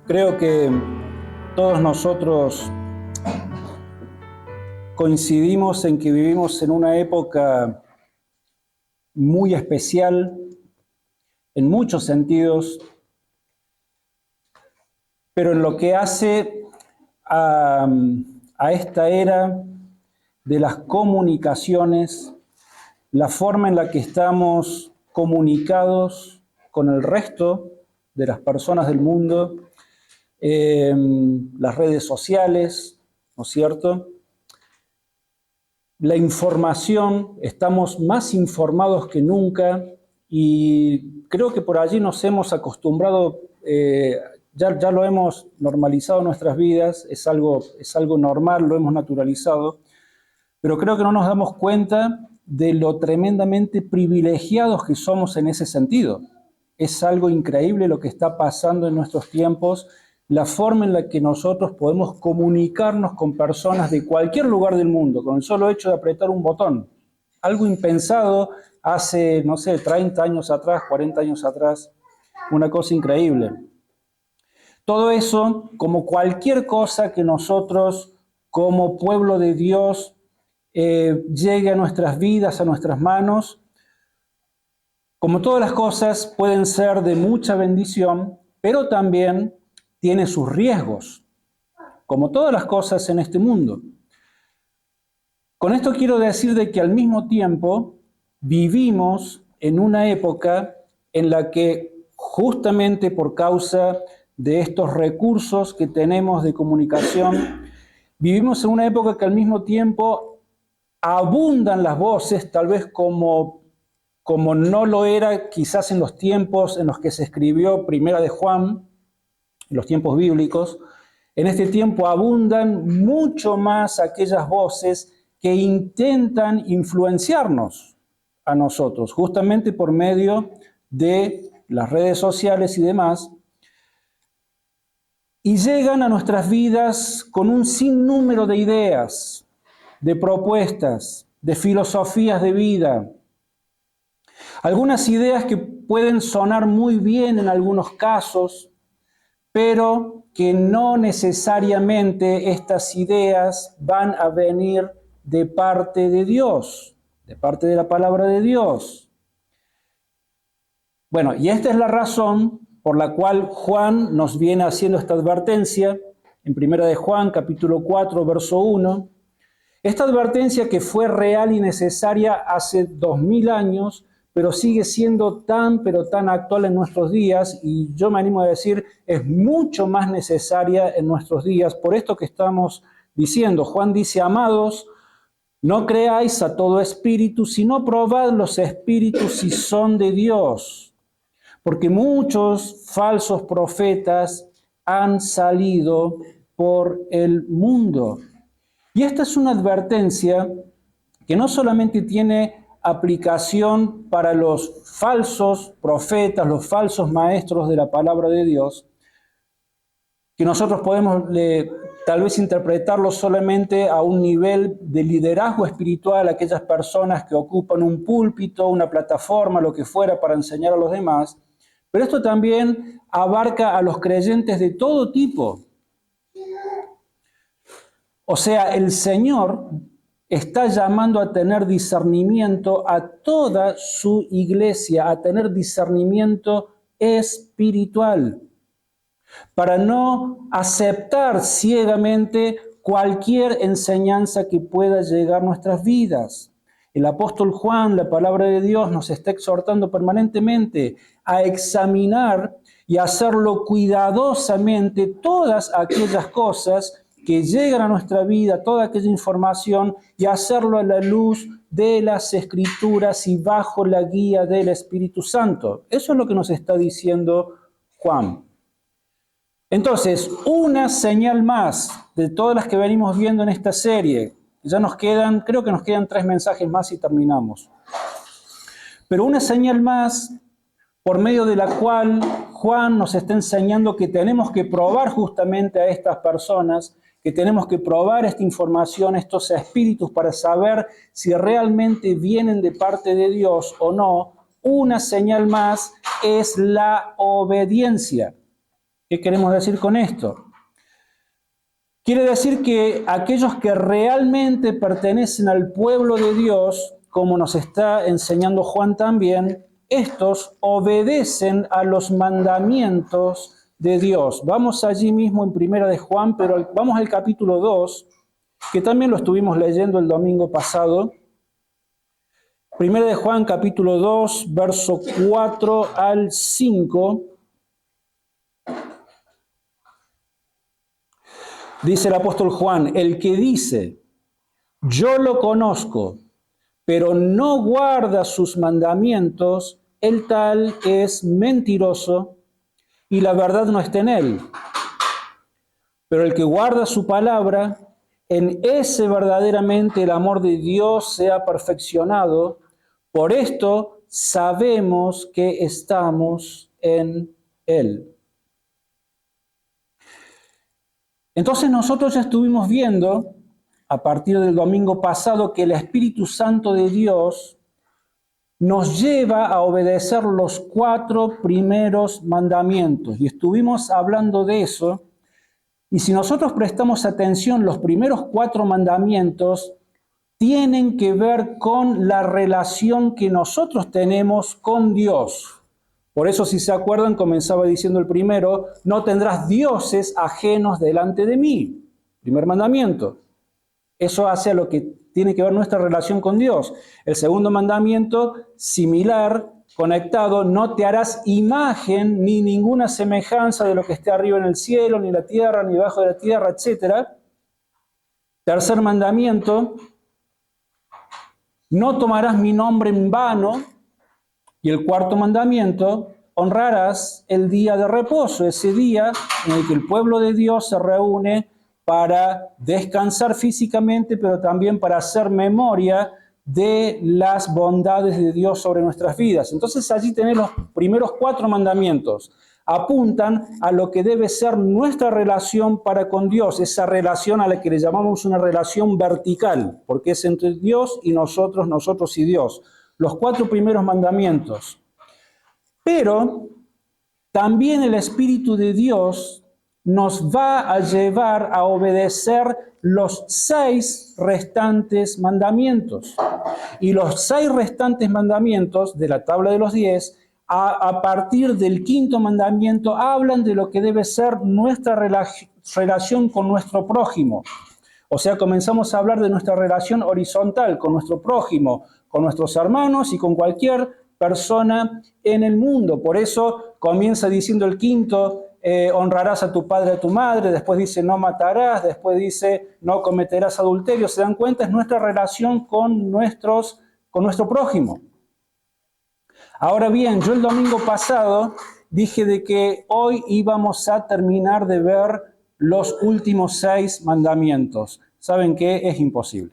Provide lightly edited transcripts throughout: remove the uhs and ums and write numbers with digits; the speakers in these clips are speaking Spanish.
Creo que todos nosotros coincidimos en que vivimos en una época muy especial en muchos sentidos, pero en lo que hace a esta era de las comunicaciones, la forma en la que estamos comunicados con el resto de las personas del mundo, las redes sociales, ¿no es cierto? La información, estamos más informados que nunca y creo que por allí nos hemos acostumbrado, ya lo hemos normalizado en nuestras vidas, es algo normal, lo hemos naturalizado, pero creo que no nos damos cuenta de lo tremendamente privilegiados que somos en ese sentido. Es algo increíble lo que está pasando en nuestros tiempos, la forma en la que nosotros podemos comunicarnos con personas de cualquier lugar del mundo, con el solo hecho de apretar un botón. Algo impensado hace, no sé, 30 años atrás, 40 años atrás, una cosa increíble. Todo eso, como cualquier cosa que nosotros, como pueblo de Dios, llegue a nuestras vidas, a nuestras manos, como todas las cosas pueden ser de mucha bendición, pero también tiene sus riesgos, como todas las cosas en este mundo. Con esto quiero decir de que al mismo tiempo vivimos en una época en la que justamente por causa de estos recursos que tenemos de comunicación, vivimos en una época que al mismo tiempo abundan las voces, tal vez como no lo era quizás en los tiempos en los que se escribió Primera de Juan, en los tiempos bíblicos. En este tiempo abundan mucho más aquellas voces que intentan influenciarnos a nosotros, justamente por medio de las redes sociales y demás, y llegan a nuestras vidas con un sinnúmero de ideas, de propuestas, de filosofías de vida. Algunas ideas que pueden sonar muy bien en algunos casos, pero que no necesariamente estas ideas van a venir de parte de Dios, de parte de la palabra de Dios. Bueno, y esta es la razón por la cual Juan nos viene haciendo esta advertencia en Primera de Juan, capítulo 4, verso 1. Esta advertencia que fue real y necesaria hace 2000 años, pero sigue siendo pero tan actual en nuestros días, y yo me animo a decir, es mucho más necesaria en nuestros días, por esto que estamos diciendo. Juan dice, amados, no creáis a todo espíritu, sino probad los espíritus si son de Dios, porque muchos falsos profetas han salido por el mundo. Y esta es una advertencia que no solamente tiene aplicación para los falsos profetas, los falsos maestros de la palabra de Dios, que nosotros podemos tal vez interpretarlo solamente a un nivel de liderazgo espiritual, aquellas personas que ocupan un púlpito, una plataforma, lo que fuera para enseñar a los demás, pero esto también abarca a los creyentes de todo tipo. O sea, el Señor está llamando a tener discernimiento a toda su iglesia, a tener discernimiento espiritual, para no aceptar ciegamente cualquier enseñanza que pueda llegar a nuestras vidas. El apóstol Juan, la palabra de Dios, nos está exhortando permanentemente a examinar y hacerlo cuidadosamente todas aquellas cosas que llegan a nuestra vida, toda aquella información, y hacerlo a la luz de las Escrituras y bajo la guía del Espíritu Santo. Eso es lo que nos está diciendo Juan. Entonces, una señal más de todas las que venimos viendo en esta serie. Ya creo que nos quedan 3 mensajes más y terminamos. Pero una señal más por medio de la cual Juan nos está enseñando que tenemos que probar justamente a estas personas, que tenemos que probar esta información, estos espíritus, para saber si realmente vienen de parte de Dios o no. Una señal más es la obediencia. ¿Qué queremos decir con esto? Quiere decir que aquellos que realmente pertenecen al pueblo de Dios, como nos está enseñando Juan también, estos obedecen a los mandamientos de Dios. Vamos allí mismo en Primera de Juan, pero vamos al capítulo 2, que también lo estuvimos leyendo el domingo pasado. Primera de Juan, capítulo 2, verso 4 al 5. Dice el apóstol Juan, el que dice, yo lo conozco, pero no guarda sus mandamientos, el tal es mentiroso y la verdad no está en él. Pero el que guarda su palabra, en ese verdaderamente el amor de Dios se ha perfeccionado. Por esto sabemos que estamos en él. Entonces nosotros ya estuvimos viendo, a partir del domingo pasado, que el Espíritu Santo de Dios nos lleva a obedecer los 4 primeros mandamientos. Y estuvimos hablando de eso. Y si nosotros prestamos atención, los primeros 4 mandamientos tienen que ver con la relación que nosotros tenemos con Dios. Por eso, si se acuerdan, comenzaba diciendo el primero, no tendrás dioses ajenos delante de mí. Primer mandamiento. Eso hace a lo que tiene que ver nuestra relación con Dios. El segundo mandamiento, similar, conectado, no te harás imagen ni ninguna semejanza de lo que esté arriba en el cielo, ni la tierra, ni debajo de la tierra, etc. Tercer mandamiento, no tomarás mi nombre en vano. Y el cuarto mandamiento, honrarás el día de reposo, ese día en el que el pueblo de Dios se reúne para descansar físicamente, pero también para hacer memoria de las bondades de Dios sobre nuestras vidas. Entonces allí tenés los primeros 4 mandamientos. Apuntan a lo que debe ser nuestra relación para con Dios, esa relación a la que le llamamos una relación vertical, porque es entre Dios y nosotros, nosotros y Dios. Los 4 primeros mandamientos. Pero también el Espíritu de Dios nos va a llevar a obedecer los 6 restantes mandamientos. Y los 6 restantes mandamientos de la tabla de los 10, a partir del 5.º mandamiento, hablan de lo que debe ser nuestra relación con nuestro prójimo. O sea, comenzamos a hablar de nuestra relación horizontal con nuestro prójimo, con nuestros hermanos y con cualquier persona en el mundo. Por eso comienza diciendo el 5.º, honrarás a tu padre y a tu madre, después dice no matarás, después dice no cometerás adulterio. ¿Se dan cuenta? Es nuestra relación con nuestro prójimo. Ahora bien, yo el domingo pasado dije de que hoy íbamos a terminar de ver los últimos 6 mandamientos. ¿Saben qué? Es imposible.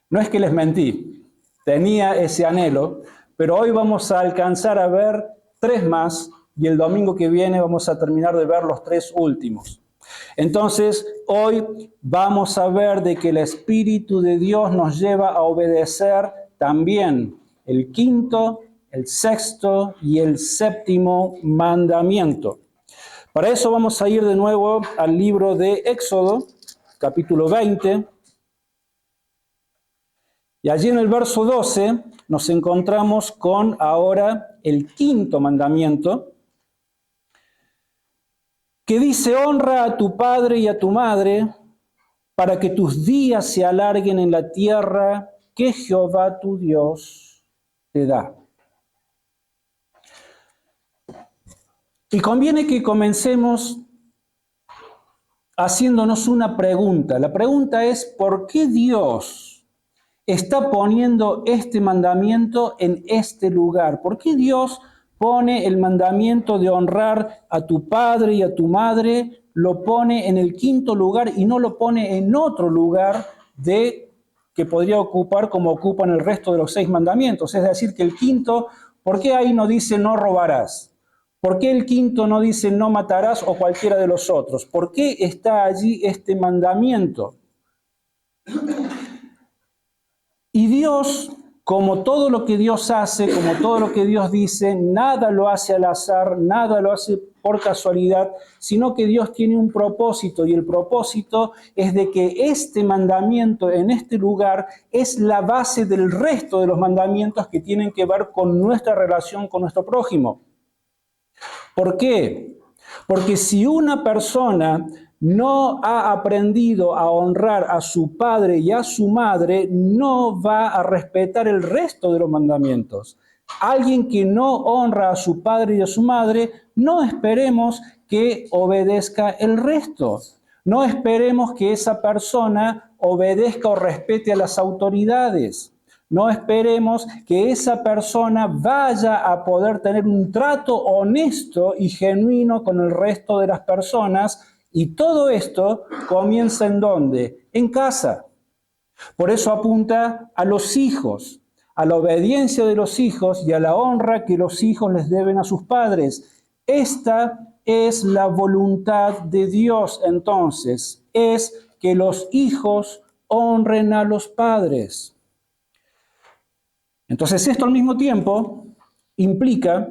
No es que les mentí, tenía ese anhelo, pero hoy vamos a alcanzar a ver 3 más y el domingo que viene vamos a terminar de ver los 3 últimos. Entonces, hoy vamos a ver de que el Espíritu de Dios nos lleva a obedecer también el 5.º, el 6.º y el 7.º mandamiento. Para eso vamos a ir de nuevo al libro de Éxodo, capítulo 20. Y allí en el verso 12 nos encontramos con ahora el 5.º mandamiento, que dice, honra a tu padre y a tu madre para que tus días se alarguen en la tierra que Jehová tu Dios te da. Y conviene que comencemos haciéndonos una pregunta. La pregunta es, ¿por qué Dios está poniendo este mandamiento en este lugar? ¿Por qué Dios pone el mandamiento de honrar a tu padre y a tu madre, lo pone en el 5.º lugar y no lo pone en otro lugar que podría ocupar como ocupan el resto de los 6 mandamientos? Es decir, que el 5.º, ¿por qué ahí no dice no robarás? ¿Por qué el 5.º no dice no matarás o cualquiera de los otros? ¿Por qué está allí este mandamiento? Y Dios, como todo lo que Dios hace, como todo lo que Dios dice, nada lo hace al azar, nada lo hace por casualidad, sino que Dios tiene un propósito, y el propósito es de que este mandamiento en este lugar es la base del resto de los mandamientos que tienen que ver con nuestra relación con nuestro prójimo. ¿Por qué? Porque si una persona no ha aprendido a honrar a su padre y a su madre, no va a respetar el resto de los mandamientos. Alguien que no honra a su padre y a su madre, no esperemos que obedezca el resto. No esperemos que esa persona obedezca o respete a las autoridades. No esperemos que esa persona vaya a poder tener un trato honesto y genuino con el resto de las personas. Y todo esto comienza ¿en dónde? En casa. Por eso apunta a los hijos, a la obediencia de los hijos y a la honra que los hijos les deben a sus padres. Esta es la voluntad de Dios, entonces, es que los hijos honren a los padres. Entonces, esto al mismo tiempo implica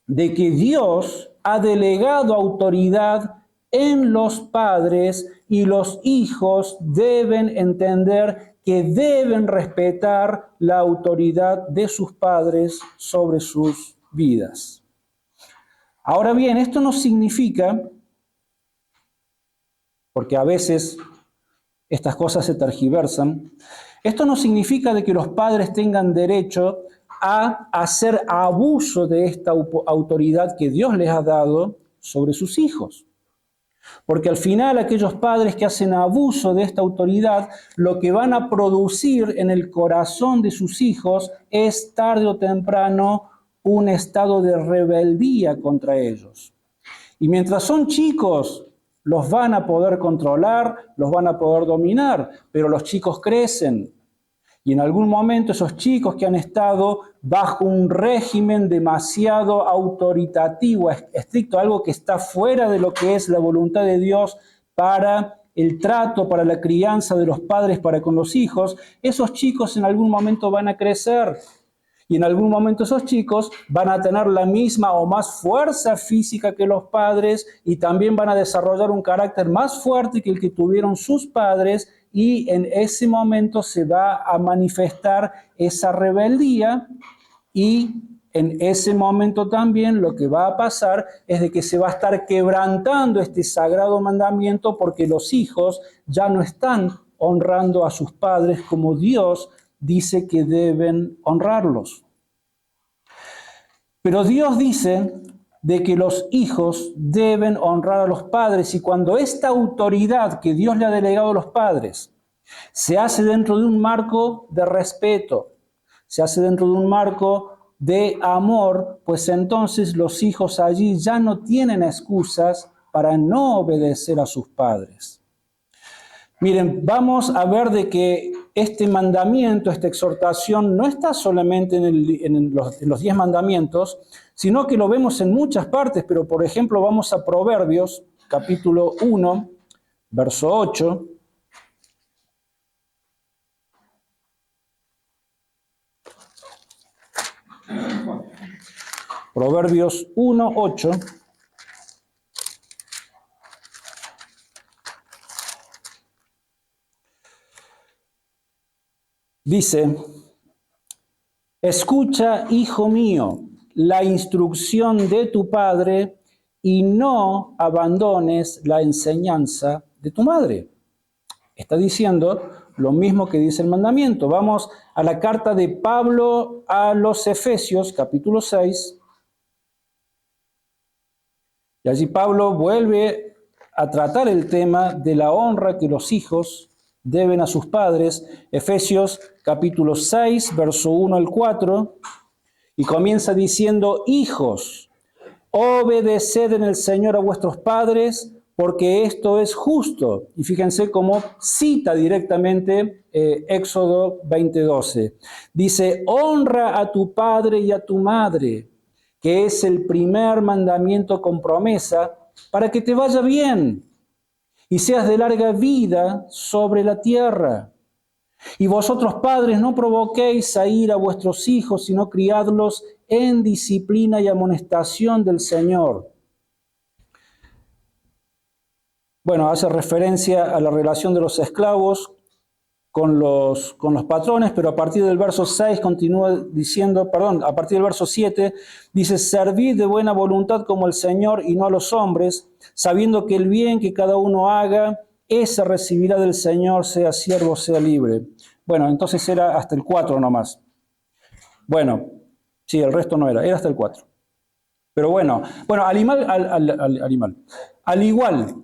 de que Dios ha delegado autoridad en los padres y los hijos deben entender que deben respetar la autoridad de sus padres sobre sus vidas. Ahora bien, esto no significa, porque a veces estas cosas se tergiversan, esto no significa de que los padres tengan derecho a hacer abuso de esta autoridad que Dios les ha dado sobre sus hijos. Porque al final aquellos padres que hacen abuso de esta autoridad, lo que van a producir en el corazón de sus hijos es tarde o temprano un estado de rebeldía contra ellos. Y mientras son chicos, los van a poder controlar, los van a poder dominar, pero los chicos crecen. Y en algún momento esos chicos que han estado bajo un régimen demasiado autoritativo, estricto, algo que está fuera de lo que es la voluntad de Dios para el trato, para la crianza de los padres para con los hijos, esos chicos en algún momento van a crecer. Y en algún momento esos chicos van a tener la misma o más fuerza física que los padres y también van a desarrollar un carácter más fuerte que el que tuvieron sus padres, y en ese momento se va a manifestar esa rebeldía, y en ese momento también lo que va a pasar es de que se va a estar quebrantando este sagrado mandamiento porque los hijos ya no están honrando a sus padres como Dios dice que deben honrarlos. Pero Dios dice de que los hijos deben honrar a los padres, y cuando esta autoridad que Dios le ha delegado a los padres se hace dentro de un marco de respeto, se hace dentro de un marco de amor, pues entonces los hijos allí ya no tienen excusas para no obedecer a sus padres. Miren, vamos a ver de que este mandamiento, esta exhortación, no está solamente en los 10 mandamientos, sino que lo vemos en muchas partes. Pero, por ejemplo, vamos a Proverbios, capítulo 1, verso 8. Proverbios 1, 8. Dice: escucha, hijo mío, la instrucción de tu padre y no abandones la enseñanza de tu madre. Está diciendo lo mismo que dice el mandamiento. Vamos a la carta de Pablo a los Efesios, capítulo 6. Y allí Pablo vuelve a tratar el tema de la honra que los hijos deben a sus padres. Efesios capítulo 6, verso 1 al 4, y comienza diciendo: hijos, obedeced en el Señor a vuestros padres, porque esto es justo. Y fíjense cómo cita directamente Éxodo 20:12. Dice: honra a tu padre y a tu madre, que es el primer mandamiento con promesa, para que te vaya bien y seas de larga vida sobre la tierra. Y vosotros, padres, no provoquéis a ira a vuestros hijos, sino criadlos en disciplina y amonestación del Señor. Bueno, hace referencia a la relación de los esclavos con los patrones, pero a partir del verso 6 continúa diciendo, a partir del verso 7, dice, servid de buena voluntad como el Señor y no a los hombres, sabiendo que el bien que cada uno haga, ese recibirá del Señor, sea siervo, sea libre. Bueno, entonces era hasta el 4 nomás. Bueno, sí, el resto no era hasta el 4. Pero bueno, al igual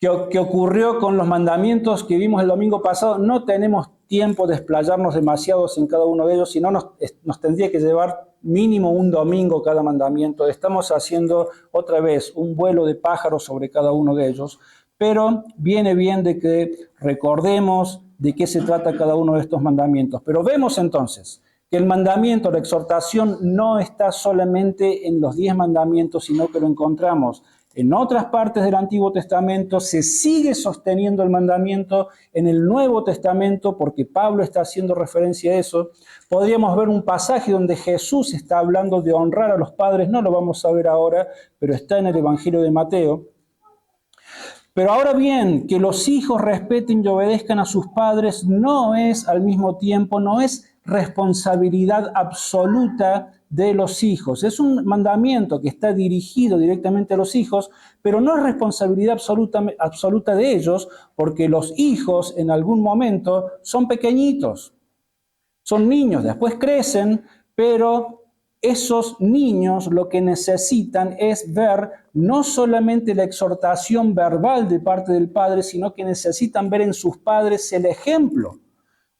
que ocurrió con los mandamientos que vimos el domingo pasado, no tenemos tiempo de explayarnos demasiados en cada uno de ellos, sino nos tendría que llevar mínimo un domingo cada mandamiento. Estamos haciendo otra vez un vuelo de pájaros sobre cada uno de ellos, pero viene bien de que recordemos de qué se trata cada uno de estos mandamientos. Pero vemos entonces que el mandamiento, la exhortación, no está solamente en los 10 mandamientos, sino que lo encontramos en otras partes del Antiguo Testamento. Se sigue sosteniendo el mandamiento en el Nuevo Testamento, porque Pablo está haciendo referencia a eso. Podríamos ver un pasaje donde Jesús está hablando de honrar a los padres, no lo vamos a ver ahora, pero está en el Evangelio de Mateo. Pero ahora bien, que los hijos respeten y obedezcan a sus padres no es al mismo tiempo, no es responsabilidad absoluta de los hijos. Es un mandamiento que está dirigido directamente a los hijos, pero no es responsabilidad absoluta de ellos, porque los hijos en algún momento son pequeñitos, son niños, después crecen, pero esos niños lo que necesitan es ver no solamente la exhortación verbal de parte del padre, sino que necesitan ver en sus padres el ejemplo.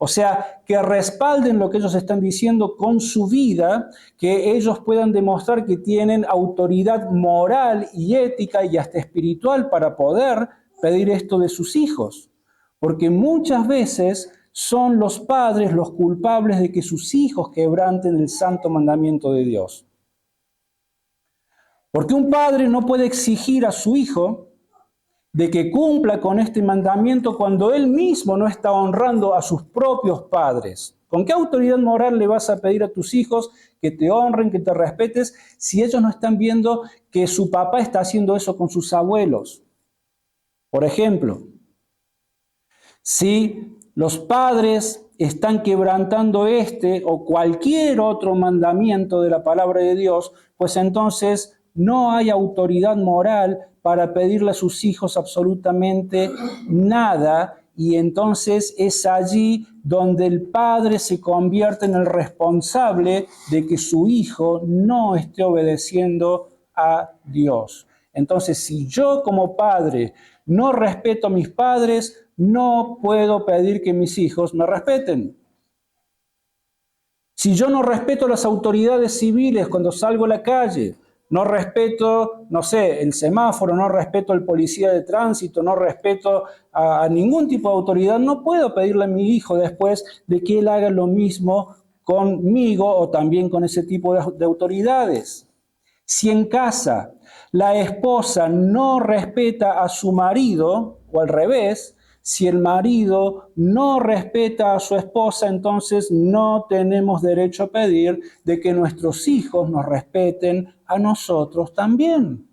O sea, que respalden lo que ellos están diciendo con su vida, que ellos puedan demostrar que tienen autoridad moral y ética y hasta espiritual para poder pedir esto de sus hijos. Porque muchas veces son los padres los culpables de que sus hijos quebranten el santo mandamiento de Dios. Porque un padre no puede exigir a su hijo de que cumpla con este mandamiento cuando él mismo no está honrando a sus propios padres. ¿Con qué autoridad moral le vas a pedir a tus hijos que te honren, que te respetes, si ellos no están viendo que su papá está haciendo eso con sus abuelos? Por ejemplo, si los padres están quebrantando este o cualquier otro mandamiento de la palabra de Dios, pues entonces no hay autoridad moral para pedirle a sus hijos absolutamente nada, y entonces es allí donde el padre se convierte en el responsable de que su hijo no esté obedeciendo a Dios. Entonces, si yo como padre no respeto a mis padres, no puedo pedir que mis hijos me respeten. Si yo no respeto a las autoridades civiles cuando salgo a la calle, no respeto, el semáforo, no respeto al policía de tránsito, no respeto a ningún tipo de autoridad, no puedo pedirle a mi hijo después de que él haga lo mismo conmigo o también con ese tipo de autoridades. Si en casa la esposa no respeta a su marido, o al revés, si el marido no respeta a su esposa, entonces no tenemos derecho a pedir de que nuestros hijos nos respeten a nosotros también.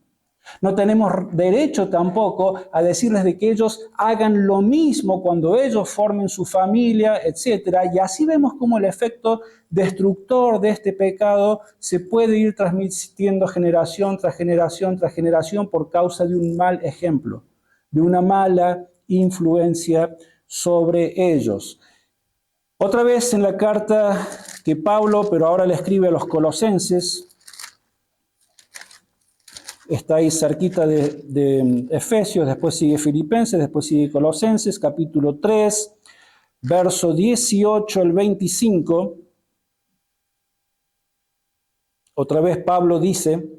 No tenemos derecho tampoco a decirles de que ellos hagan lo mismo cuando ellos formen su familia, etc. Y así vemos cómo el efecto destructor de este pecado se puede ir transmitiendo generación tras generación tras generación por causa de un mal ejemplo, de una mala influencia sobre ellos. Otra vez en la carta que Pablo, pero ahora le escribe a los Colosenses, está ahí cerquita de Efesios, después sigue Filipenses, después sigue Colosenses, capítulo 3, verso 18 al 25. Otra vez Pablo dice,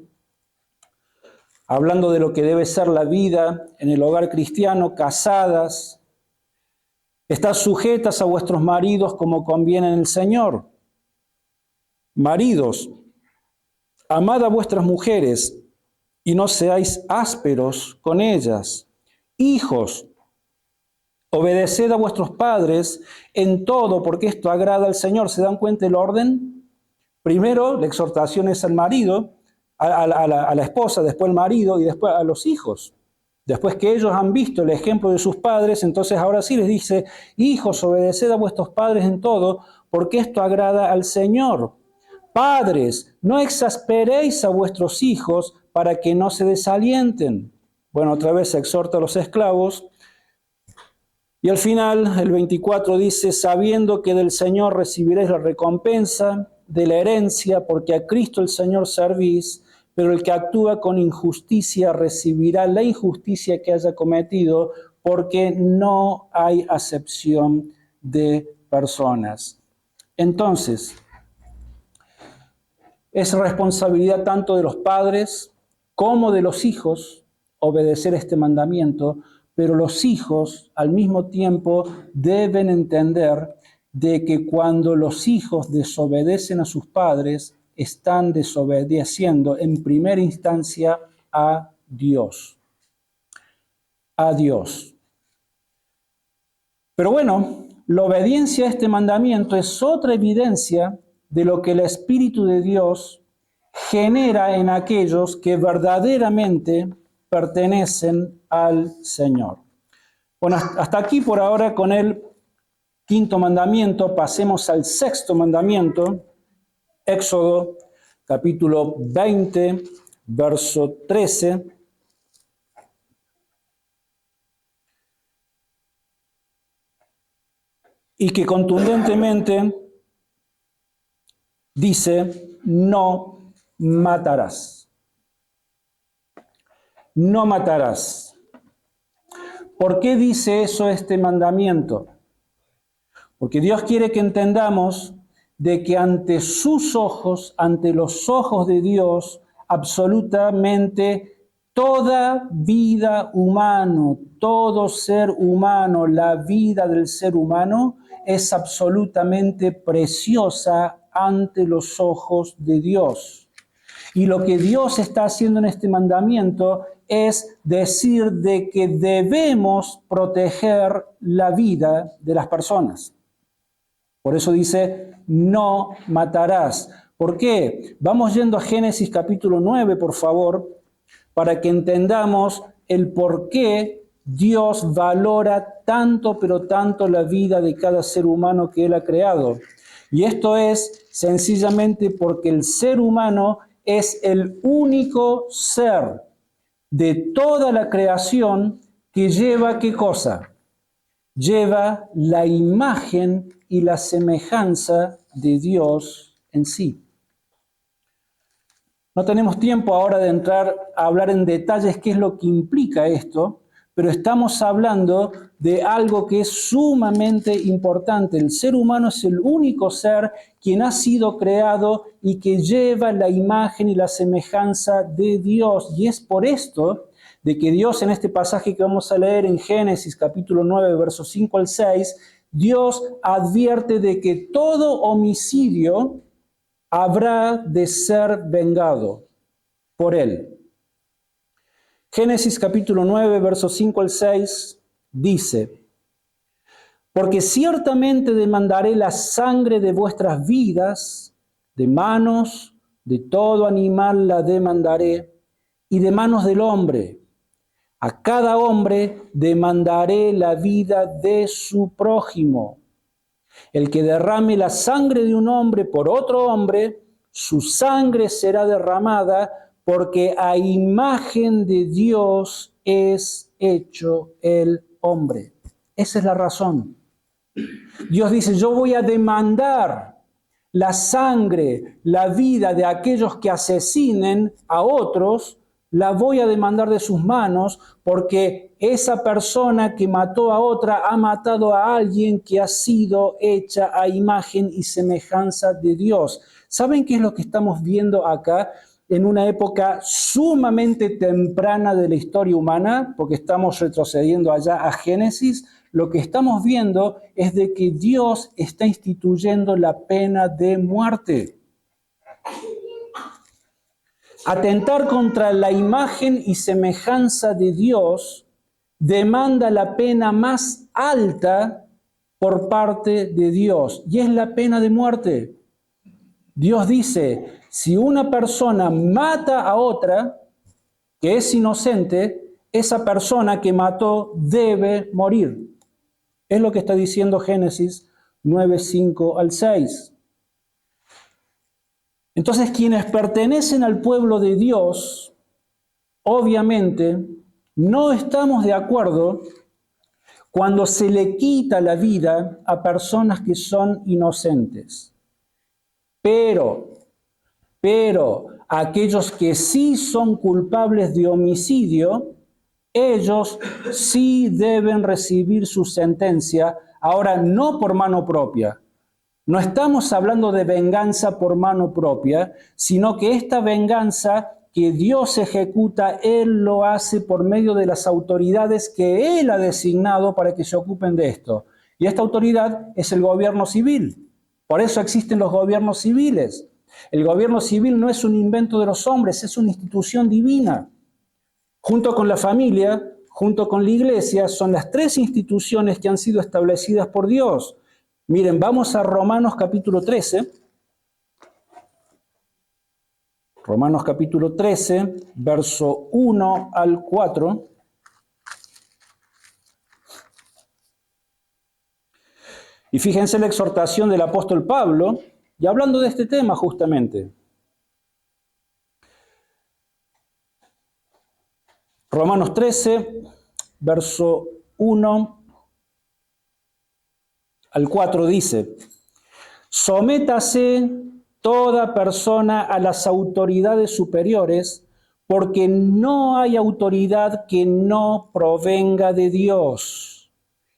hablando de lo que debe ser la vida en el hogar cristiano, casadas, estad sujetas a vuestros maridos como conviene en el Señor. Maridos, amad a vuestras mujeres y no seáis ásperos con ellas. Hijos, obedeced a vuestros padres en todo, porque esto agrada al Señor. ¿Se dan cuenta el orden? Primero, la exhortación es al marido, a la esposa, después al marido y después a los hijos. Después que ellos han visto el ejemplo de sus padres, entonces ahora sí les dice, hijos, obedeced a vuestros padres en todo, porque esto agrada al Señor. Padres, no exasperéis a vuestros hijos para que no se desalienten. Bueno, otra vez se exhorta a los esclavos. Y al final, el 24 dice, sabiendo que del Señor recibiréis la recompensa de la herencia, porque a Cristo el Señor servís, pero el que actúa con injusticia recibirá la injusticia que haya cometido, porque no hay acepción de personas. Entonces, es responsabilidad tanto de los padres como de los hijos obedecer este mandamiento, pero los hijos al mismo tiempo deben entender de que cuando los hijos desobedecen a sus padres, están desobedeciendo en primera instancia a Dios. A Dios. Pero bueno, la obediencia a este mandamiento es otra evidencia de lo que el Espíritu de Dios genera en aquellos que verdaderamente pertenecen al Señor. Bueno, hasta aquí por ahora con el quinto mandamiento. Pasemos al sexto mandamiento, Éxodo capítulo 20, verso 13. Y que contundentemente dice, no matarás. No matarás. ¿Por qué dice eso este mandamiento? Porque Dios quiere que entendamos de que ante sus ojos, ante los ojos de Dios, absolutamente toda vida humano, todo ser humano, la vida del ser humano es absolutamente preciosa ante los ojos de Dios. Y lo que Dios está haciendo en este mandamiento es decir de que debemos proteger la vida de las personas. Por eso dice, no matarás. ¿Por qué? Vamos yendo a Génesis capítulo 9, por favor, para que entendamos el por qué Dios valora tanto, pero tanto la vida de cada ser humano que Él ha creado. Y esto es sencillamente porque el ser humano es el único ser de toda la creación que lleva, ¿qué cosa? Lleva la imagen y la semejanza de Dios en sí. No tenemos tiempo ahora de entrar a hablar en detalles qué es lo que implica esto, pero estamos hablando de algo que es sumamente importante. El ser humano es el único ser quien ha sido creado y que lleva la imagen y la semejanza de Dios. Y es por esto de que Dios en este pasaje que vamos a leer en Génesis capítulo 9, versos 5 al 6, Dios advierte de que todo homicidio habrá de ser vengado por Él. Génesis capítulo 9, versos 5 al 6 dice, porque ciertamente demandaré la sangre de vuestras vidas, de manos de todo animal la demandaré, y de manos del hombre. A cada hombre demandaré la vida de su prójimo. El que derrame la sangre de un hombre por otro hombre, su sangre será derramada, porque a imagen de Dios es hecho el hombre. Esa es la razón. Dios dice, yo voy a demandar la sangre, la vida de aquellos que asesinen a otros, la voy a demandar de sus manos, porque esa persona que mató a otra ha matado a alguien que ha sido hecha a imagen y semejanza de Dios. ¿Saben qué es lo que estamos viendo acá? En una época sumamente temprana de la historia humana, porque estamos retrocediendo allá a Génesis, lo que estamos viendo es de que Dios está instituyendo la pena de muerte. Atentar contra la imagen y semejanza de Dios demanda la pena más alta por parte de Dios, y es la pena de muerte. Dios dice, si una persona mata a otra que es inocente, esa persona que mató debe morir. Es lo que está diciendo Génesis 9, 5 al 6. Entonces, quienes pertenecen al pueblo de Dios, obviamente, no estamos de acuerdo cuando se le quita la vida a personas que son inocentes. Pero aquellos que sí son culpables de homicidio, ellos sí deben recibir su sentencia, ahora no por mano propia. No estamos hablando de venganza por mano propia, sino que esta venganza que Dios ejecuta, Él lo hace por medio de las autoridades que Él ha designado para que se ocupen de esto. Y esta autoridad es el gobierno civil. Por eso existen los gobiernos civiles. El gobierno civil no es un invento de los hombres, es una institución divina. Junto con la familia, junto con la iglesia, son las tres instituciones que han sido establecidas por Dios. Miren, vamos a Romanos capítulo 13. Romanos capítulo 13, verso 1 al 4. Y fíjense la exhortación del apóstol Pablo, y hablando de este tema justamente. Romanos 13, verso 1 al 4 dice: sométase toda persona a las autoridades superiores, porque no hay autoridad que no provenga de Dios,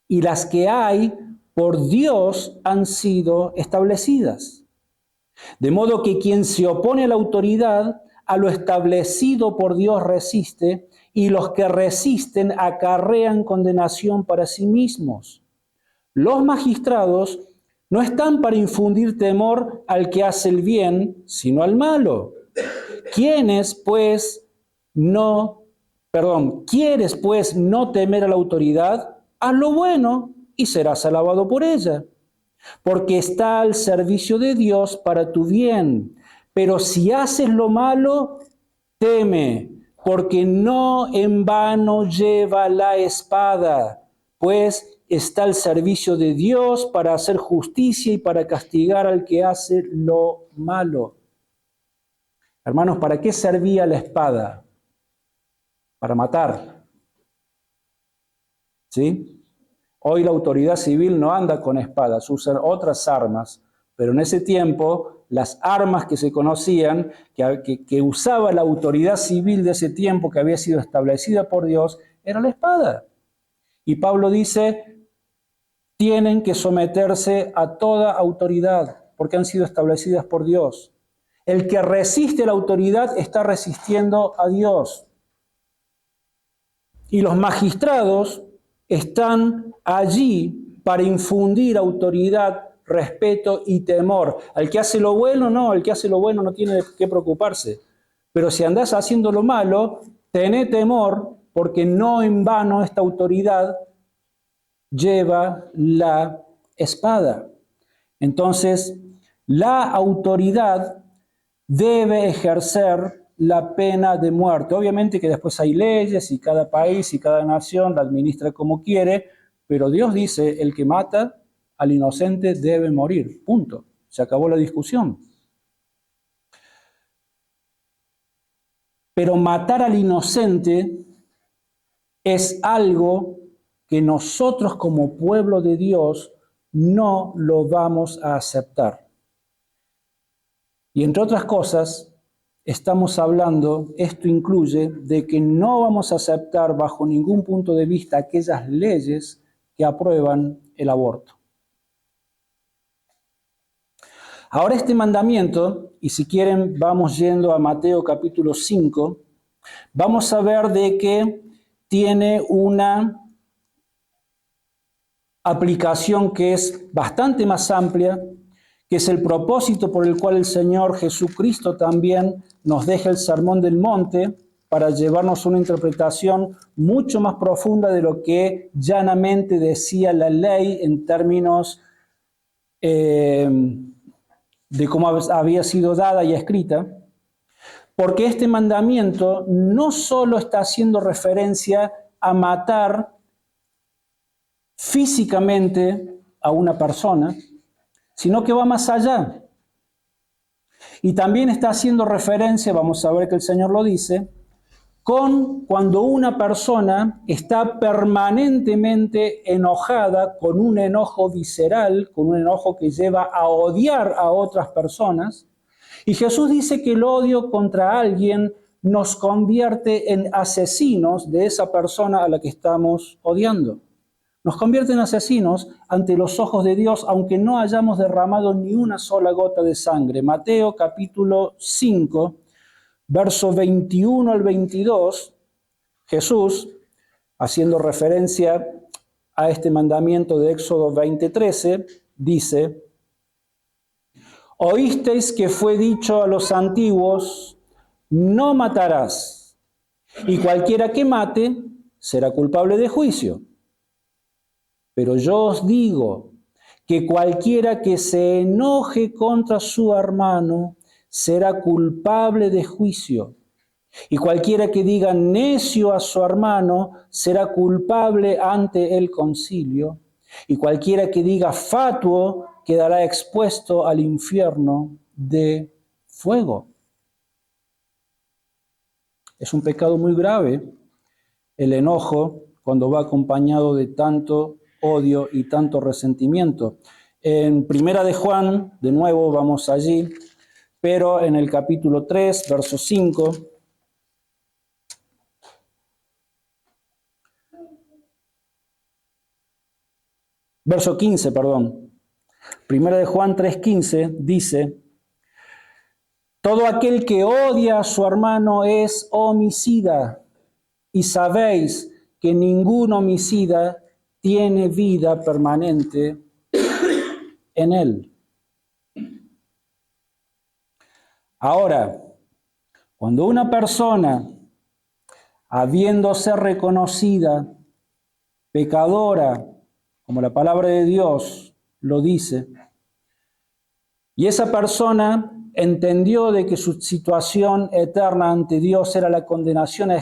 y las que hay por Dios han sido establecidas. De modo que quien se opone a la autoridad, a lo establecido por Dios resiste, y los que resisten acarrean condenación para sí mismos. Los magistrados no están para infundir temor al que hace el bien, sino al malo. ¿Quieres pues no temer a la autoridad? Haz lo bueno y serás alabado por ella, porque está al servicio de Dios para tu bien. Pero si haces lo malo, teme, porque no en vano lleva la espada, pues está al servicio de Dios para hacer justicia y para castigar al que hace lo malo. Hermanos, ¿para qué servía la espada? Para matar. ¿Sí? Hoy la autoridad civil no anda con espadas, usan otras armas, pero en ese tiempo las armas que se conocían, que usaba la autoridad civil de ese tiempo, que había sido establecida por Dios, era la espada. Y Pablo dice: tienen que someterse a toda autoridad, porque han sido establecidas por Dios. El que resiste a la autoridad está resistiendo a Dios. Y los magistrados están allí para infundir autoridad, respeto y temor. Al que hace lo bueno, no, el que hace lo bueno no tiene que preocuparse. Pero si andás haciendo lo malo, tené temor, porque no en vano esta autoridad lleva la espada. Entonces, la autoridad debe ejercer la pena de muerte. Obviamente que después hay leyes y cada país y cada nación la administra como quiere, pero Dios dice: el que mata al inocente debe morir. Punto. Se acabó la discusión. Pero matar al inocente es algo que nosotros como pueblo de Dios no lo vamos a aceptar. Y entre otras cosas, estamos hablando, esto incluye, de que no vamos a aceptar bajo ningún punto de vista aquellas leyes que aprueban el aborto. Ahora este mandamiento, y si quieren vamos yendo a Mateo capítulo 5, vamos a ver de que tiene una aplicación que es bastante más amplia, que es el propósito por el cual el Señor Jesucristo también nos deja el Sermón del Monte, para llevarnos una interpretación mucho más profunda de lo que llanamente decía la ley en términos de cómo había sido dada y escrita. Porque este mandamiento no solo está haciendo referencia a matar físicamente a una persona, sino que va más allá. Y también está haciendo referencia, vamos a ver que el Señor lo dice, con cuando una persona está permanentemente enojada, con un enojo visceral, con un enojo que lleva a odiar a otras personas. Y Jesús dice que el odio contra alguien nos convierte en asesinos de esa persona a la que estamos odiando. Nos convierte en asesinos ante los ojos de Dios, aunque no hayamos derramado ni una sola gota de sangre. Mateo capítulo 5, verso 21 al 22, Jesús, haciendo referencia a este mandamiento de Éxodo 20:13, dice: Oísteis que fue dicho a los antiguos, no matarás, y cualquiera que mate será culpable de juicio. Pero yo os digo que cualquiera que se enoje contra su hermano será culpable de juicio. Y cualquiera que diga necio a su hermano será culpable ante el concilio. Y cualquiera que diga fatuo quedará expuesto al infierno de fuego. Es un pecado muy grave el enojo cuando va acompañado de tanto odio y tanto resentimiento. En Primera de Juan, de nuevo vamos allí, pero en el capítulo 3, verso 5, verso 15, perdón. Primera de Juan 3:15 dice: todo aquel que odia a su hermano es homicida, y sabéis que ningún homicida tiene vida permanente en él. Ahora, cuando una persona, habiéndose reconocida pecadora, como la palabra de Dios lo dice, y esa persona entendió de que su situación eterna ante Dios era la condenación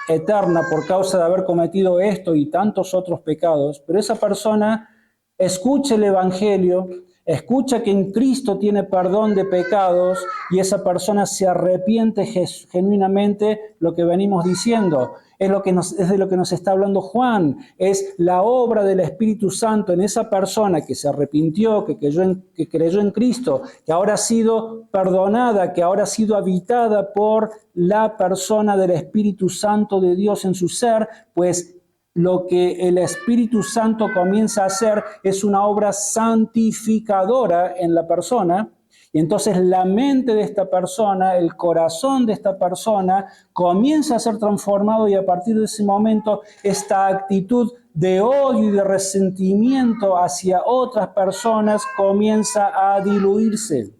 eterna por causa de haber cometido esto y tantos otros pecados, pero esa persona escucha el Evangelio, escucha que en Cristo tiene perdón de pecados y esa persona se arrepiente genuinamente, lo que venimos diciendo. Es de lo que nos está hablando Juan, es la obra del Espíritu Santo en esa persona que se arrepintió, que creyó en Cristo, que ahora ha sido perdonada, que ahora ha sido habitada por la persona del Espíritu Santo de Dios en su ser, pues lo que el Espíritu Santo comienza a hacer es una obra santificadora en la persona. Y entonces la mente de esta persona, el corazón de esta persona comienza a ser transformado y a partir de ese momento esta actitud de odio y de resentimiento hacia otras personas comienza a diluirse.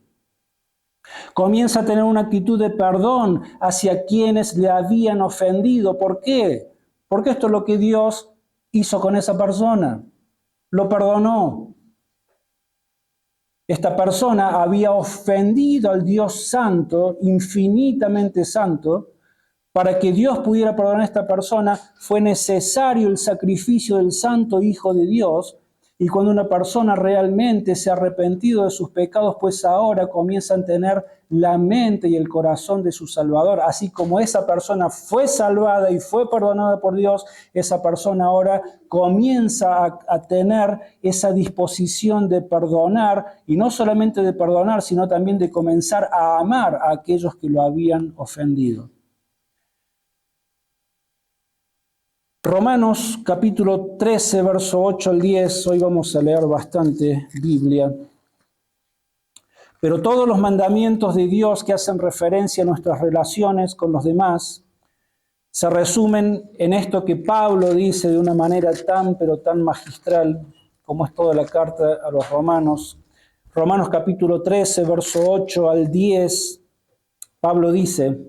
Comienza a tener una actitud de perdón hacia quienes le habían ofendido. ¿Por qué? Porque esto es lo que Dios hizo con esa persona. Lo perdonó. Esta persona había ofendido al Dios santo, infinitamente santo. Para que Dios pudiera perdonar a esta persona fue necesario el sacrificio del Santo Hijo de Dios. Y cuando una persona realmente se ha arrepentido de sus pecados, pues ahora comienza a tener la mente y el corazón de su Salvador. Así como esa persona fue salvada y fue perdonada por Dios, esa persona ahora comienza a tener esa disposición de perdonar, y no solamente de perdonar, sino también de comenzar a amar a aquellos que lo habían ofendido. Romanos capítulo 13, verso 8 al 10, hoy vamos a leer bastante Biblia. Pero todos los mandamientos de Dios que hacen referencia a nuestras relaciones con los demás se resumen en esto que Pablo dice de una manera pero tan magistral, como es toda la carta a los romanos. Romanos capítulo 13, verso 8 al 10, Pablo dice: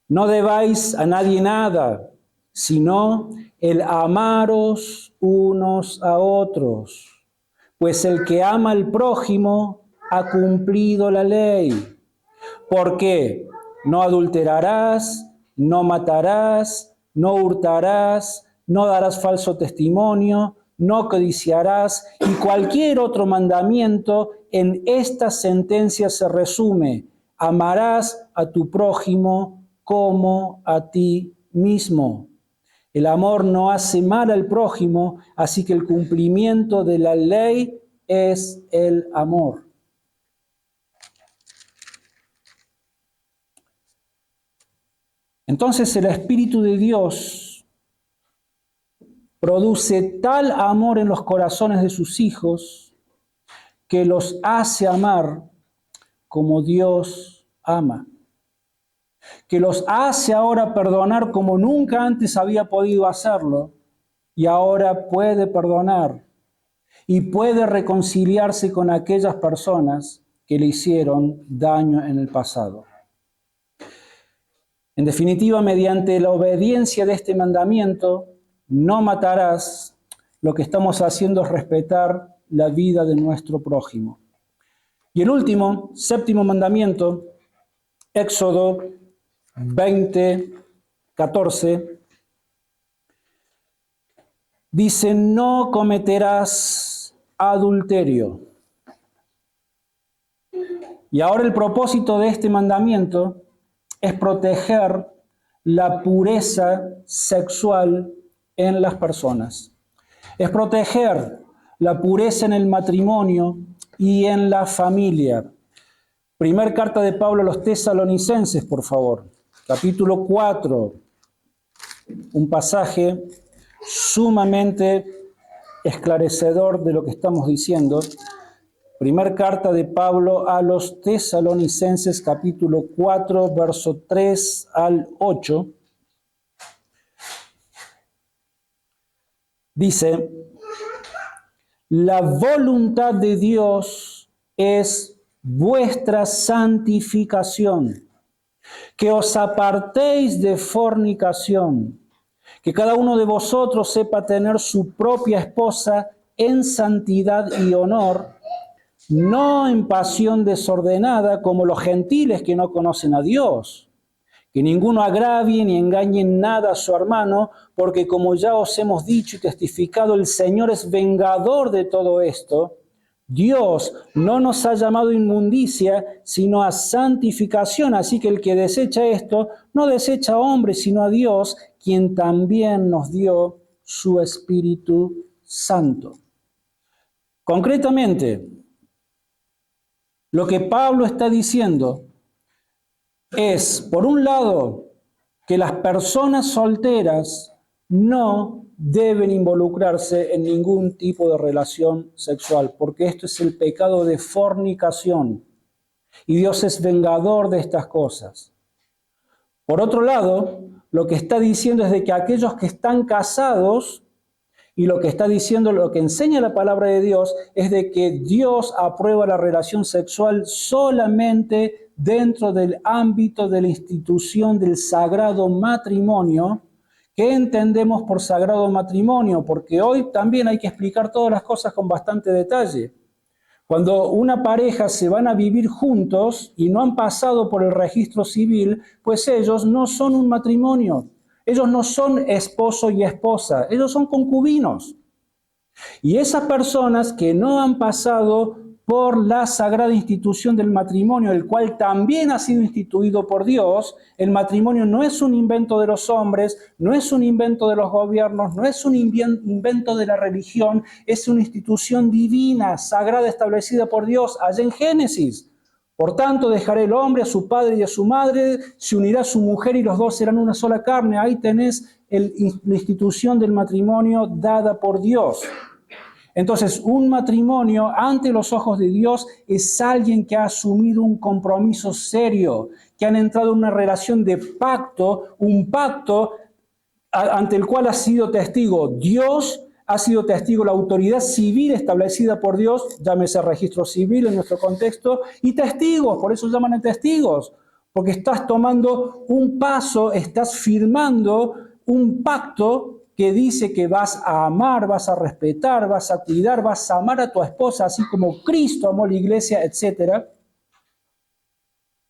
no debáis a nadie nada, sino el amaros unos a otros, pues el que ama al prójimo ha cumplido la ley. ¿Por qué? No adulterarás, no matarás, no hurtarás, no darás falso testimonio, no codiciarás, y cualquier otro mandamiento en esta sentencia se resume: amarás a tu prójimo como a ti mismo. El amor no hace mal al prójimo, así que el cumplimiento de la ley es el amor. Entonces el Espíritu de Dios produce tal amor en los corazones de sus hijos que los hace amar como Dios ama, que los hace ahora perdonar como nunca antes había podido hacerlo, y ahora puede perdonar y puede reconciliarse con aquellas personas que le hicieron daño en el pasado. En definitiva, mediante la obediencia de este mandamiento, no matarás, lo que estamos haciendo es respetar la vida de nuestro prójimo. Y el último, séptimo mandamiento, Éxodo 20:14, dice: no cometerás adulterio. Y ahora el propósito de este mandamiento es proteger la pureza sexual en las personas. Es proteger la pureza en el matrimonio y en la familia. Primer carta de Pablo a los Tesalonicenses, por favor. Capítulo 4. Un pasaje sumamente esclarecedor de lo que estamos diciendo. Primer carta de Pablo a los Tesalonicenses, capítulo 4, verso 3 al 8. Dice: la voluntad de Dios es vuestra santificación, que os apartéis de fornicación, que cada uno de vosotros sepa tener su propia esposa en santidad y honor, no en pasión desordenada como los gentiles que no conocen a Dios. Que ninguno agravie ni engañe en nada a su hermano, porque como ya os hemos dicho y testificado, el Señor es vengador de todo esto. Dios no nos ha llamado inmundicia, sino a santificación. Así que el que desecha esto, no desecha a hombre, sino a Dios, quien también nos dio su Espíritu Santo. Concretamente, lo que Pablo está diciendo es, por un lado, que las personas solteras no deben involucrarse en ningún tipo de relación sexual, porque esto es el pecado de fornicación, y Dios es vengador de estas cosas. Por otro lado, lo que está diciendo es de que aquellos que están casados, y lo que está diciendo, lo que enseña la palabra de Dios, es de que Dios aprueba la relación sexual solamente dentro del ámbito de la institución del sagrado matrimonio. ¿Qué entendemos por sagrado matrimonio? Porque hoy también hay que explicar todas las cosas con bastante detalle. Cuando una pareja se van a vivir juntos y no han pasado por el registro civil, pues ellos no son un matrimonio. Ellos no son esposo y esposa, ellos son concubinos. Y esas personas que no han pasado por la sagrada institución del matrimonio, el cual también ha sido instituido por Dios, el matrimonio no es un invento de los hombres, no es un invento de los gobiernos, no es un invento de la religión, es una institución divina, sagrada, establecida por Dios allá en Génesis. Por tanto, dejará el hombre a su padre y a su madre, se unirá a su mujer y los dos serán una sola carne. Ahí tenés la institución del matrimonio dada por Dios. Entonces, un matrimonio ante los ojos de Dios es alguien que ha asumido un compromiso serio, que han entrado en una relación de pacto, un pacto ante el cual ha sido testigo Dios, ha sido testigo la autoridad civil establecida por Dios, llámese registro civil en nuestro contexto, y testigos, por eso llaman a testigos, porque estás tomando un paso, estás firmando un pacto que dice que vas a amar, vas a respetar, vas a cuidar, vas a amar a tu esposa, así como Cristo amó la iglesia, etc.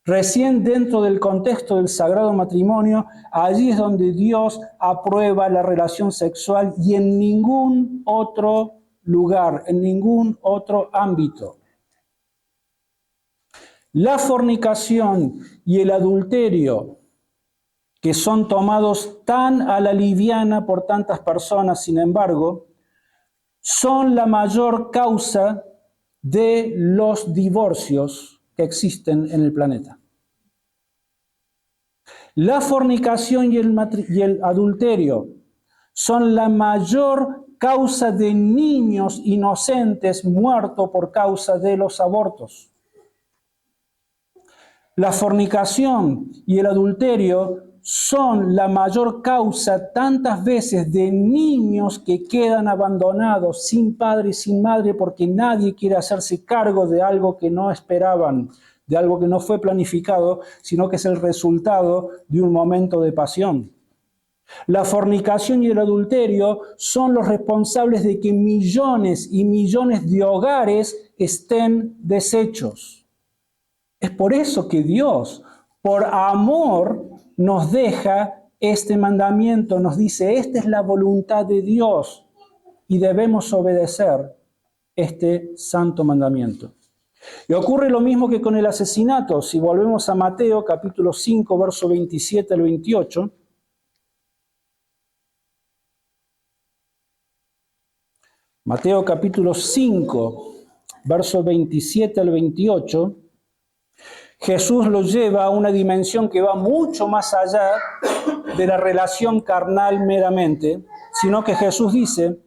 Recién dentro del contexto del sagrado matrimonio, allí es donde Dios aprueba la relación sexual y en ningún otro lugar, en ningún otro ámbito. La fornicación y el adulterio, que son tomados tan a la liviana por tantas personas, sin embargo, son la mayor causa de los divorcios que existen en el planeta. La fornicación y el adulterio son la mayor causa de niños inocentes muertos por causa de los abortos. La fornicación y el adulterio son la mayor causa tantas veces de niños que quedan abandonados sin padre y sin madre porque nadie quiere hacerse cargo de algo que no esperaban, de algo que no fue planificado, sino que es el resultado de un momento de pasión. La fornicación y el adulterio son los responsables de que millones y millones de hogares estén deshechos. Es por eso que Dios, por amor, nos deja este mandamiento, nos dice, esta es la voluntad de Dios y debemos obedecer este santo mandamiento. Y ocurre lo mismo que con el asesinato. Si volvemos a Mateo capítulo 5, verso 27 al 28, Mateo capítulo 5, verso 27 al 28, Jesús lo lleva a una dimensión que va mucho más allá de la relación carnal meramente, sino que Jesús dice,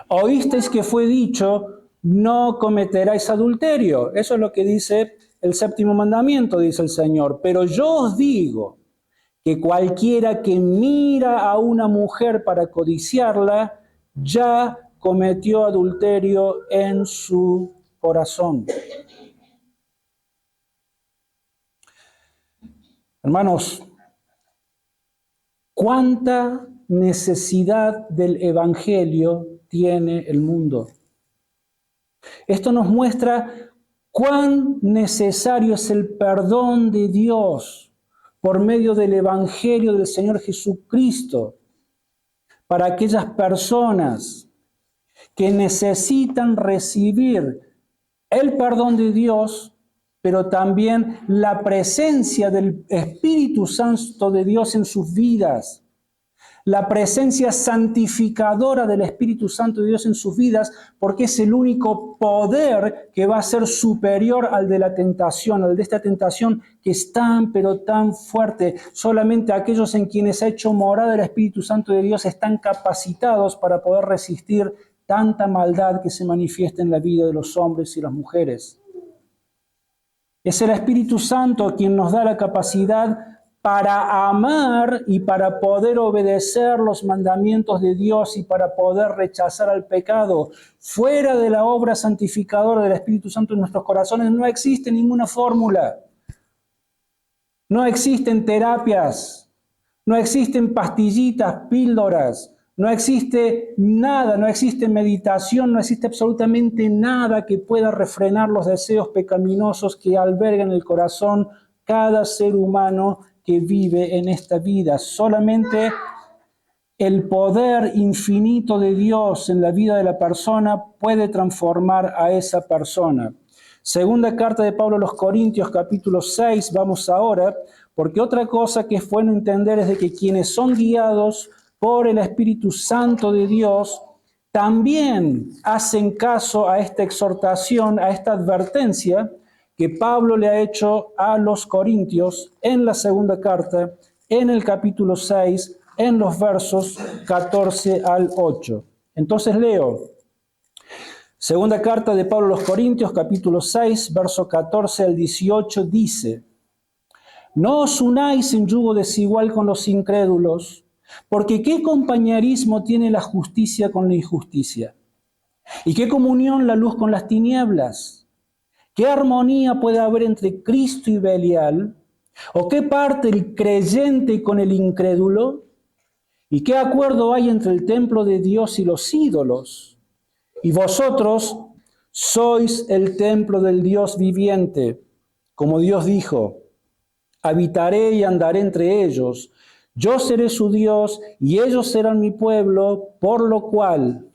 oísteis que fue dicho, no cometerás adulterio. Eso es lo que dice el séptimo mandamiento, dice el Señor. Pero yo os digo que cualquiera que mira a una mujer para codiciarla, ya cometió adulterio en su corazón. Hermanos, ¿cuánta necesidad del Evangelio tiene el mundo? Esto nos muestra cuán necesario es el perdón de Dios por medio del Evangelio del Señor Jesucristo para aquellas personas que necesitan recibir el perdón de Dios, pero también la presencia del Espíritu Santo de Dios en sus vidas. La presencia santificadora del Espíritu Santo de Dios en sus vidas, porque es el único poder que va a ser superior al de la tentación, al de esta tentación que es tan, pero tan fuerte. Solamente aquellos en quienes ha hecho morada el Espíritu Santo de Dios están capacitados para poder resistir tanta maldad que se manifiesta en la vida de los hombres y las mujeres. Es el Espíritu Santo quien nos da la capacidad para amar y para poder obedecer los mandamientos de Dios y para poder rechazar al pecado. Fuera de la obra santificadora del Espíritu Santo en nuestros corazones no existe ninguna fórmula. No existen terapias, no existen pastillitas, píldoras, no existe nada, no existe meditación, no existe absolutamente nada que pueda refrenar los deseos pecaminosos que albergan en el corazón cada ser humano que vive en esta vida. Solamente el poder infinito de Dios en la vida de la persona puede transformar a esa persona. Segunda carta de Pablo a los Corintios, capítulo 6, vamos ahora, porque otra cosa que es bueno entender es de que quienes son guiados por el Espíritu Santo de Dios también hacen caso a esta exhortación, a esta advertencia que Pablo le ha hecho a los Corintios en la segunda carta, en el capítulo 6, en los versos 14 al 8. Entonces leo, segunda carta de Pablo a los Corintios, capítulo 6, verso 14 al 18, dice, no os unáis en yugo desigual con los incrédulos, porque ¿qué compañerismo tiene la justicia con la injusticia? ¿Y qué comunión la luz con las tinieblas? ¿Qué armonía puede haber entre Cristo y Belial? ¿O qué parte el creyente con el incrédulo? ¿Y qué acuerdo hay entre el templo de Dios y los ídolos? Y vosotros sois el templo del Dios viviente, como Dios dijo, Habitaré y andaré entre ellos. Yo seré su Dios y ellos serán mi pueblo, por lo cual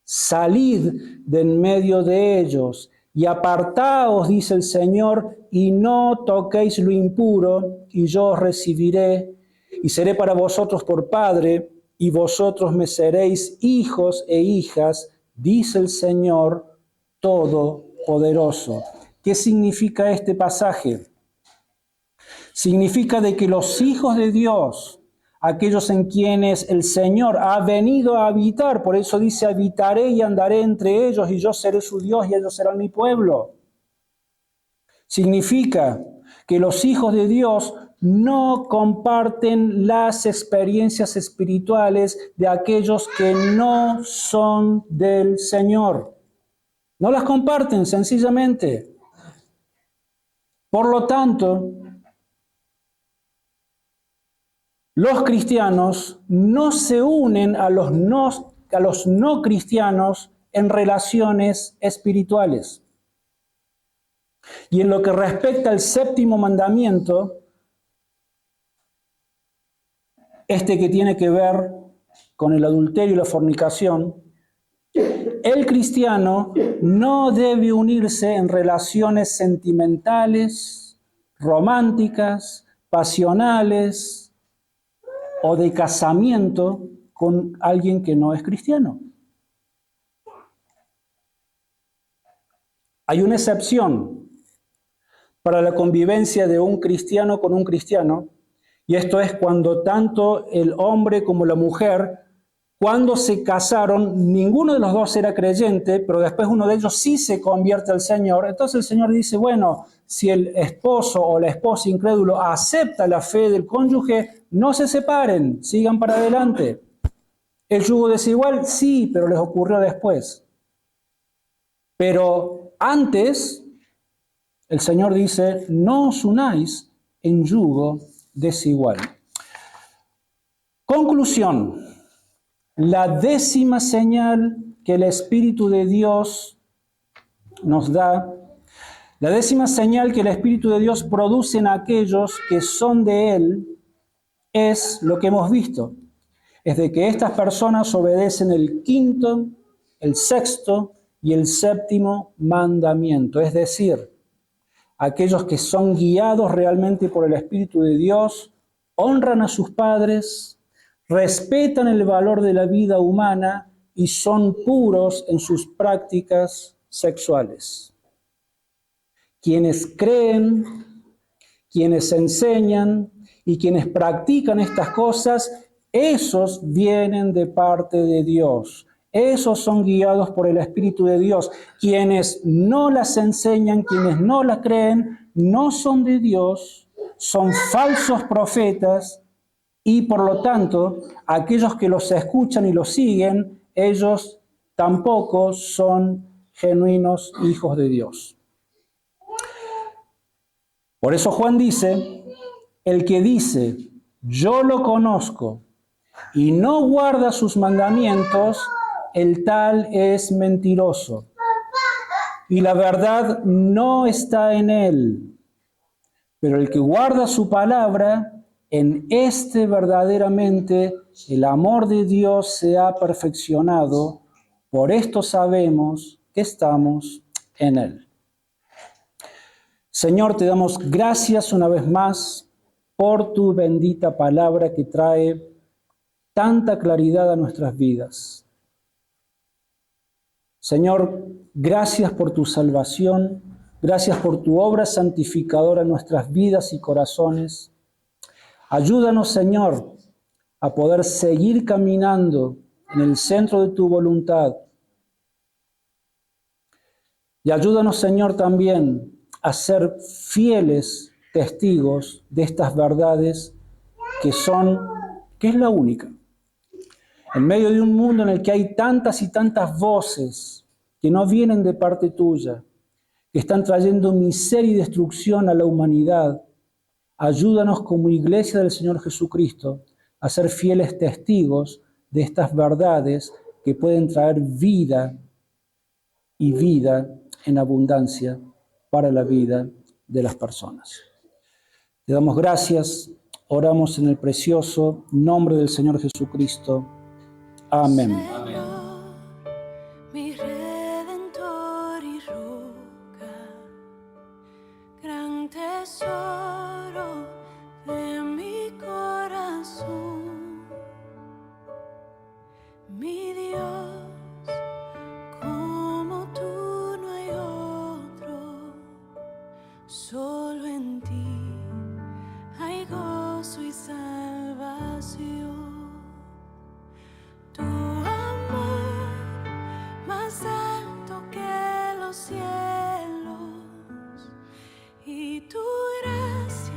salid de en medio de ellos y apartaos, dice el Señor, y no toquéis lo impuro, y yo os recibiré, y seré para vosotros por padre, y vosotros me seréis hijos e hijas, dice el Señor Todopoderoso. ¿Qué significa este pasaje? Significa de que los hijos de Dios, aquellos en quienes el Señor ha venido a habitar, por eso dice, habitaré y andaré entre ellos, y yo seré su Dios y ellos serán mi pueblo. Significa que los hijos de Dios no comparten las experiencias espirituales de aquellos que no son del Señor. No las comparten, sencillamente. Por lo tanto, los cristianos no se unen a los no cristianos en relaciones espirituales. Y en lo que respecta al séptimo mandamiento, este que tiene que ver con el adulterio y la fornicación, el cristiano no debe unirse en relaciones sentimentales, románticas, pasionales o de casamiento con alguien que no es cristiano. Hay una excepción para la convivencia de un cristiano con un cristiano, y esto es cuando tanto el hombre como la mujer, cuando se casaron, ninguno de los dos era creyente, pero después uno de ellos sí se convierte al Señor. Entonces el Señor dice, bueno, si el esposo o la esposa incrédulo acepta la fe del cónyuge, no se separen, sigan para adelante. ¿El yugo desigual? Sí, pero les ocurrió después. Pero antes, el Señor dice, no os unáis en yugo desigual. Conclusión. La décima señal que el Espíritu de Dios nos da, la décima señal que el Espíritu de Dios produce en aquellos que son de Él, es lo que hemos visto. Es de que estas personas obedecen el quinto, el sexto y el séptimo mandamiento. Es decir, aquellos que son guiados realmente por el Espíritu de Dios, honran a sus padres, respetan el valor de la vida humana y son puros en sus prácticas sexuales. Quienes creen, quienes enseñan y quienes practican estas cosas, esos vienen de parte de Dios. Esos son guiados por el Espíritu de Dios. Quienes no las enseñan, quienes no las creen, no son de Dios, son falsos profetas y por lo tanto, aquellos que los escuchan y los siguen, ellos tampoco son genuinos hijos de Dios. Por eso Juan dice, el que dice, yo lo conozco y no guarda sus mandamientos, el tal es mentiroso. Y la verdad no está en él. Pero el que guarda su palabra, en este verdaderamente el amor de Dios se ha perfeccionado. Por esto sabemos que estamos en él. Señor, te damos gracias una vez más por tu bendita palabra que trae tanta claridad a nuestras vidas. Señor, gracias por tu salvación, gracias por tu obra santificadora en nuestras vidas y corazones. Ayúdanos, Señor, a poder seguir caminando en el centro de tu voluntad. Y ayúdanos, Señor, también a ser fieles testigos de estas verdades que es la única. En medio de un mundo en el que hay tantas y tantas voces que no vienen de parte tuya, que están trayendo miseria y destrucción a la humanidad, ayúdanos como iglesia del Señor Jesucristo a ser fieles testigos de estas verdades que pueden traer vida y vida en abundancia para la vida de las personas. Te damos gracias, oramos en el precioso nombre del Señor Jesucristo. Amén. Señor, mi redentor y roca, gran tesoro de mi corazón, mi Dios, como tú no hay otro, solo en ti hay gozo y salvación. Tu amor más alto que los cielos y tu gracia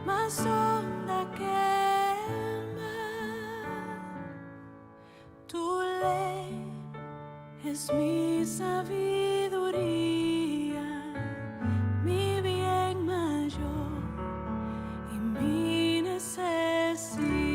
más honda que el mar. Tu ley es mi sabiduría, bien mayor y mi necesidad.